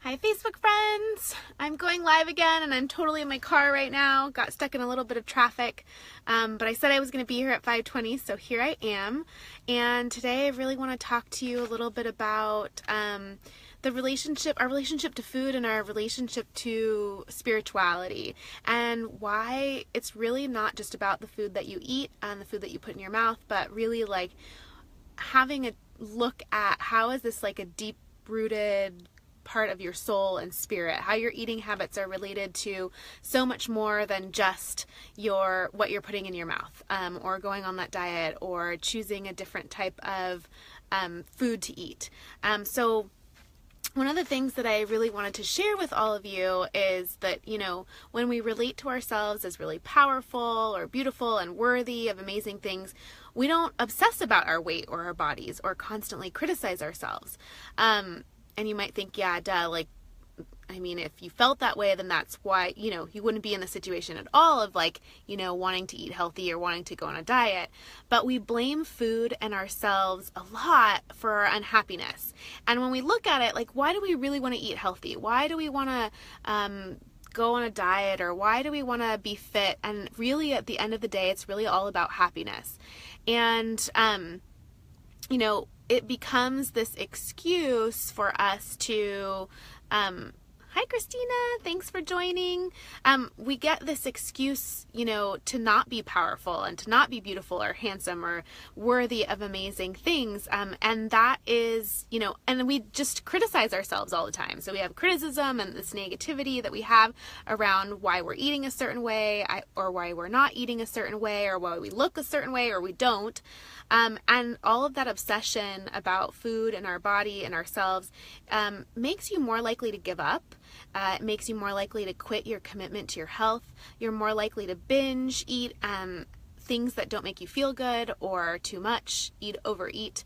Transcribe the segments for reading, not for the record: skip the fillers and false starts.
Hi Facebook friends! I'm going live again and I'm totally in my car right now. Got stuck in a little bit of traffic, but I said I was going to be here at 5:20, so here I am. And today I really want to talk to you a little bit about our relationship to food and our relationship to spirituality, and why it's really not just about the food that you eat and the food that you put in your mouth, but really like having a look at how is this like a deep-rooted part of your soul and spirit, how your eating habits are related to so much more than just what you're putting in your mouth, or going on that diet, or choosing a different type of food to eat. So one of the things that I really wanted to share with all of you is that, when we relate to ourselves as really powerful or beautiful and worthy of amazing things, we don't obsess about our weight or our bodies or constantly criticize ourselves. And you might think, yeah, duh, if you felt that way, then that's why, you wouldn't be in the situation at all of wanting to eat healthy or wanting to go on a diet. But we blame food and ourselves a lot for our unhappiness. And when we look at it, why do we really want to eat healthy? Why do we want to go on a diet, or why do we want to be fit? And really, at the end of the day, it's really all about happiness. And, it becomes this excuse for us to, hi Christina, thanks for joining. We get this excuse, to not be powerful and to not be beautiful or handsome or worthy of amazing things. And that is, and we just criticize ourselves all the time. So we have criticism and this negativity that we have around why we're eating a certain way, or why we're not eating a certain way, or why we look a certain way or we don't. And all of that obsession about food and our body and ourselves makes you more likely to give up. It makes you more likely to quit your commitment to your health. You're more likely to binge eat things that don't make you feel good, or too much, overeat,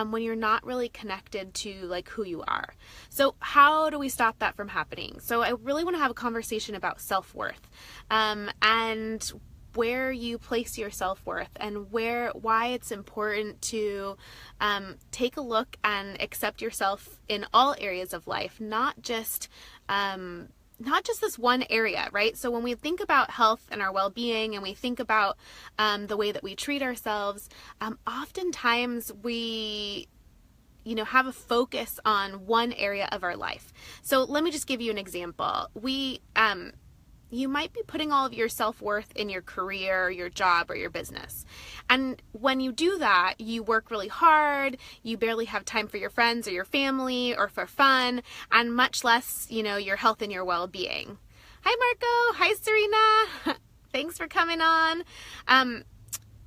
when you're not really connected to who you are. So how do we stop that from happening? So I really want to have a conversation about self-worth, and where you place your self-worth, and why it's important to take a look and accept yourself in all areas of life, not just this one area, right? So when we think about health and our well-being, and we think about the way that we treat ourselves, oftentimes we have a focus on one area of our life. So let me just give you an example. You might be putting all of your self-worth in your career, your job, or your business. And when you do that, you work really hard, you barely have time for your friends or your family or for fun, and much less, your health and your well-being. Hi, Marco. Hi, Serena. Thanks for coming on.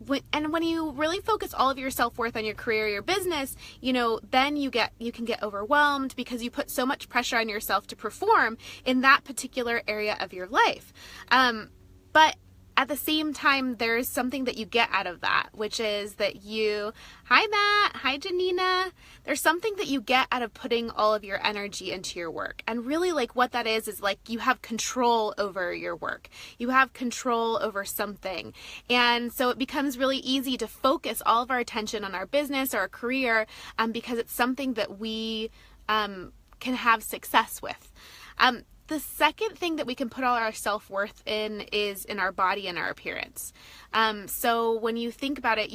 When you really focus all of your self-worth on your career, your business, then you can get overwhelmed because you put so much pressure on yourself to perform in that particular area of your life. But at the same time, there's something that you get out of that, which is that hi Matt, hi Janina, there's something that you get out of putting all of your energy into your work. And really what that is you have control over your work. You have control over something. And so it becomes really easy to focus all of our attention on our business or our career, because it's something that we can have success with. The second thing that we can put all our self-worth in is in our body and our appearance. So when you think about it,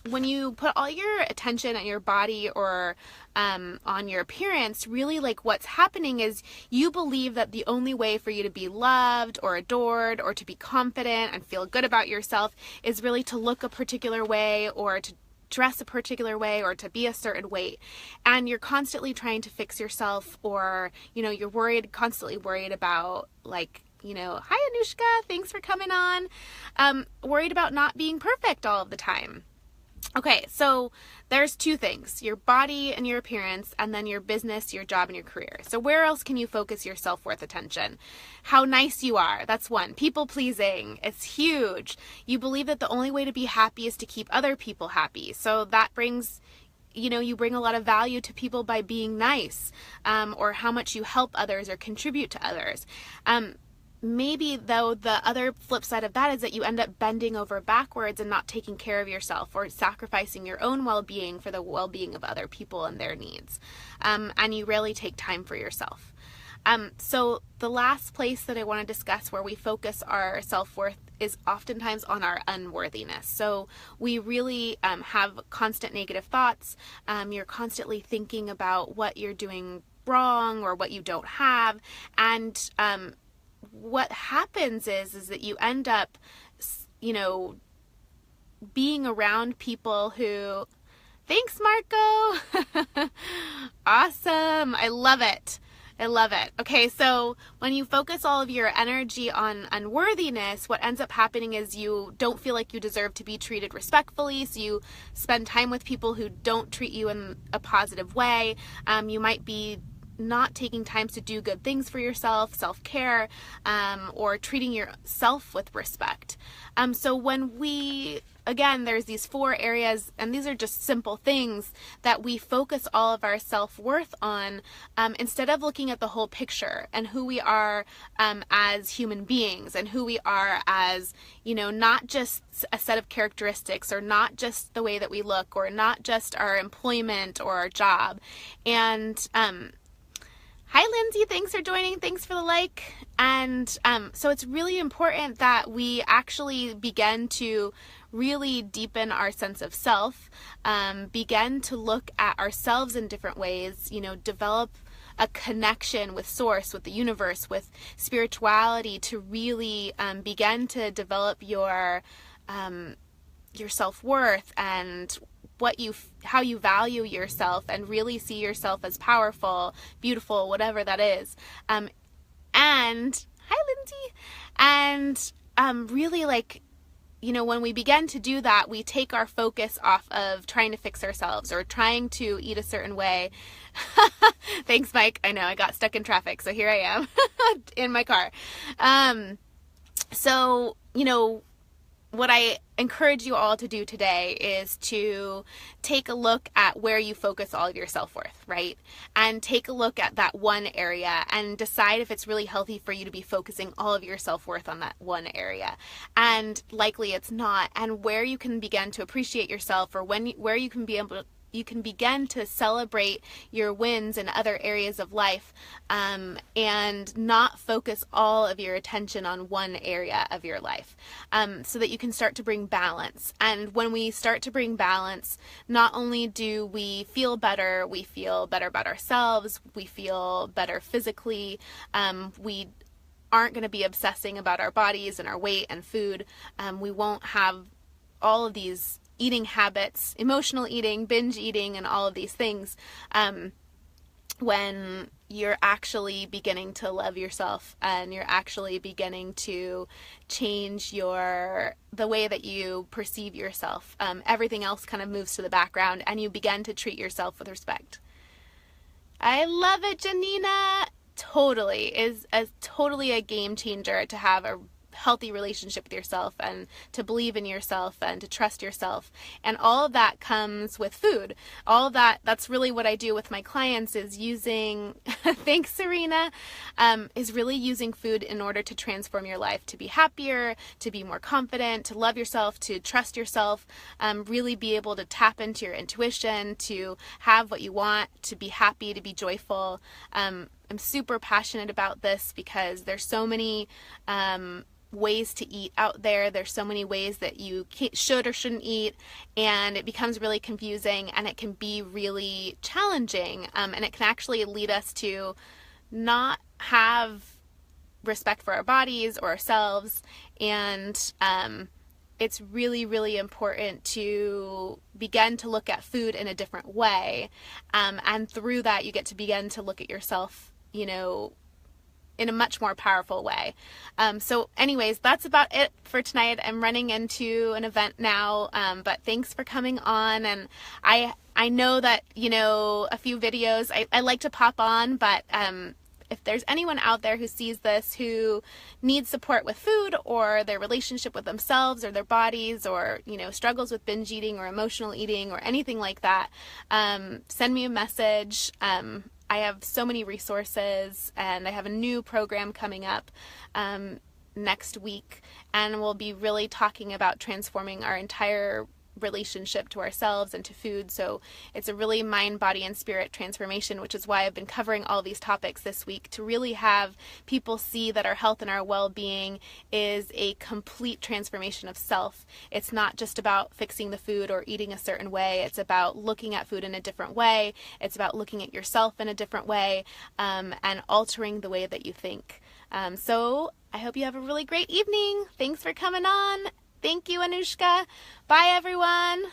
when you put all your attention on your body or on your appearance, really what's happening is you believe that the only way for you to be loved or adored or to be confident and feel good about yourself is really to look a particular way, or to dress a particular way, or to be a certain weight. And you're constantly trying to fix yourself, or you're constantly worried about hi Anushka, thanks for coming on, worried about not being perfect all of the time. Okay, so there's two things: your body and your appearance, and then your business, your job, and your career. So where else can you focus your self-worth attention? How nice you are, that's one. People pleasing, it's huge. You believe that the only way to be happy is to keep other people happy. So that brings, you bring a lot of value to people by being nice, or how much you help others or contribute to others. maybe though the other flip side of that is that you end up bending over backwards and not taking care of yourself, or sacrificing your own well-being for the well-being of other people and their needs. And you rarely take time for yourself. So the last place that I want to discuss where we focus our self-worth is oftentimes on our unworthiness. So we really have constant negative thoughts. You're constantly thinking about what you're doing wrong or what you don't have. And what happens is that you end up, being around people who, thanks, Marco. Awesome. I love it. I love it. Okay, so when you focus all of your energy on unworthiness, what ends up happening is you don't feel like you deserve to be treated respectfully, so you spend time with people who don't treat you in a positive way. You might be not taking time to do good things for yourself, self-care, or treating yourself with respect. So when again, there's these 4 areas, and these are just simple things that we focus all of our self-worth on, instead of looking at the whole picture and who we are as human beings, and who we are as, not just a set of characteristics, or not just the way that we look, or not just our employment or our job. And hi, Lindsay. Thanks for joining. Thanks for the like. And so it's really important that we actually begin to really deepen our sense of self, begin to look at ourselves in different ways, develop a connection with source, with the universe, with spirituality, to really begin to develop your self-worth and how you value yourself, and really see yourself as powerful, beautiful, whatever that is. And hi, Lindsay. And really, when we begin to do that, we take our focus off of trying to fix ourselves or trying to eat a certain way. Thanks, Mike. I know I got stuck in traffic, so here I am in my car. So, what I encourage you all to do today is to take a look at where you focus all of your self-worth, right? And take a look at that one area and decide if it's really healthy for you to be focusing all of your self-worth on that one area. And likely it's not. And where you can begin to appreciate yourself, or where you can begin to celebrate your wins in other areas of life, and not focus all of your attention on one area of your life, so that you can start to bring balance. And when we start to bring balance, not only do we feel better about ourselves, we feel better physically, we aren't going to be obsessing about our bodies and our weight and food. We won't have all of these eating habits, emotional eating, binge eating, and all of these things, when you're actually beginning to love yourself, and you're actually beginning to change the way that you perceive yourself. Everything else kind of moves to the background, and you begin to treat yourself with respect. I love it, Janina. Totally is totally a game changer to have a healthy relationship with yourself, and to believe in yourself, and to trust yourself. And all of that comes with food. All of that's really what I do with my clients, is using, thanks, Serena, is really using food in order to transform your life, to be happier, to be more confident, to love yourself, to trust yourself, really be able to tap into your intuition, to have what you want, to be happy, to be joyful. I'm super passionate about this because there's so many ways to eat out there. There's so many ways that you should or shouldn't eat, and it becomes really confusing, and it can be really challenging, and it can actually lead us to not have respect for our bodies or ourselves. And it's really, really important to begin to look at food in a different way, and through that you get to begin to look at yourself, in a much more powerful way. So anyways, that's about it for tonight. I'm running into an event now, but thanks for coming on. And I know that, a few videos I like to pop on, but if there's anyone out there who sees this, who needs support with food, or their relationship with themselves or their bodies, or, struggles with binge eating or emotional eating or anything like that, send me a message. I have so many resources, and I have a new program coming up next week, and we'll be really talking about transforming our entire relationship to ourselves and to food. So it's a really mind, body, and spirit transformation, which is why I've been covering all these topics this week, to really have people see that our health and our well-being is a complete transformation of self. It's not just about fixing the food or eating a certain way. It's about looking at food in a different way. It's about looking at yourself in a different way, and altering the way that you think. So I hope you have a really great evening. Thanks for coming on. Thank you, Anushka. Bye, everyone.